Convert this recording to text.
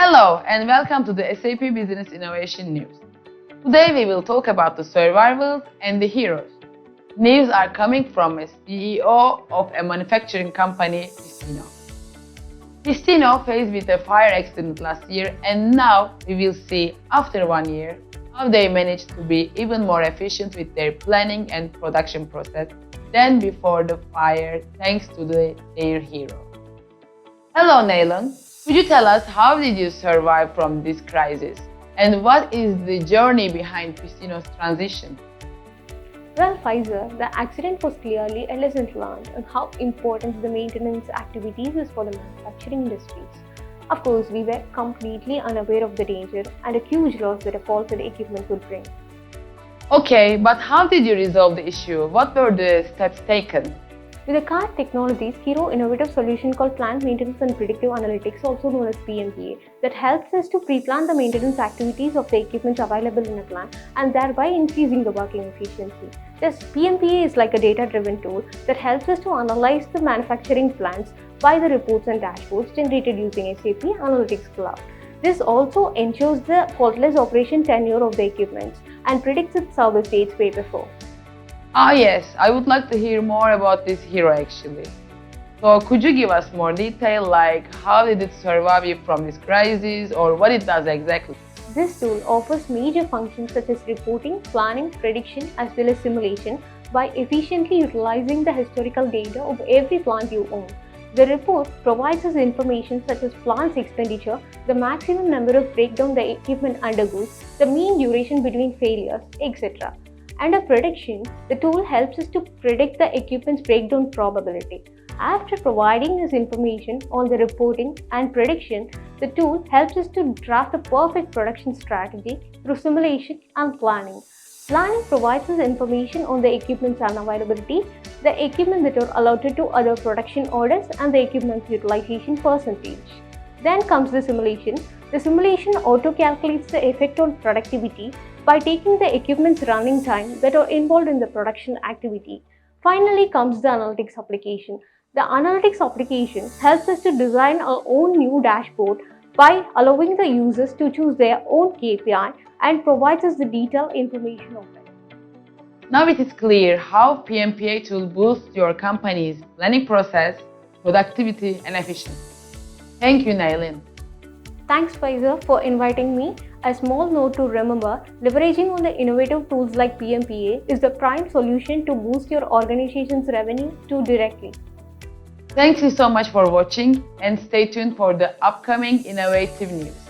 Hello and welcome to the SAP Business Innovation News. Today we will talk about the survivors and the heroes. News are coming from a CEO of a manufacturing company, Pistino. Pistino faced with a fire accident last year, and now we will see, after 1 year, how they managed to be even more efficient with their planning and production process than before the fire, thanks to their hero. Hello Naylan, could you tell us how did you survive from this crisis? And what is the journey behind Pistino's transition? Well, Pfizer, the accident was clearly a lesson learned on how important the maintenance activities is for the manufacturing industries. Of course, we were completely unaware of the danger and a huge loss that a faulted equipment would bring. Okay, but how did you resolve the issue? What were the steps taken? With the Kaar Technologies' hero innovative solution called Plant Maintenance and Predictive Analytics, also known as PMPA, that helps us to pre-plan the maintenance activities of the equipment available in a plant and thereby increasing the working efficiency. This PMPA is like a data-driven tool that helps us to analyze the manufacturing plants by the reports and dashboards generated using SAP Analytics Cloud. This also ensures the faultless operation tenure of the equipment and predicts its service dates way before. Yes, I would like to hear more about this hero actually. So could you give us more detail, like how did it survive from this crisis or what it does exactly? This tool offers major functions such as reporting, planning, prediction as well as simulation by efficiently utilizing the historical data of every plant you own. The report provides us information such as plant's expenditure, the maximum number of breakdown the equipment undergoes, the mean duration between failures, etc. Under prediction, the tool helps us to predict the equipment's breakdown probability. After providing this information on the reporting and prediction, the tool helps us to draft a perfect production strategy through simulation and planning. Planning provides us information on the equipment's unavailability, the equipment that are allotted to other production orders, and the equipment's utilization percentage. Then comes the simulation. The simulation auto-calculates the effect on productivity by taking the equipment's running time that are involved in the production activity. Finally comes the analytics application. The analytics application helps us to design our own new dashboard by allowing the users to choose their own KPI and provides us the detailed information of it. Now it is clear how PMPA tool boosts your company's planning process, productivity and efficiency. Thank you, Nailin. Thanks, Pfizer, for inviting me. A small note to remember, leveraging on the innovative tools like PMPA is the prime solution to boost your organization's revenue too directly. Thank you so much for watching and stay tuned for the upcoming innovative news.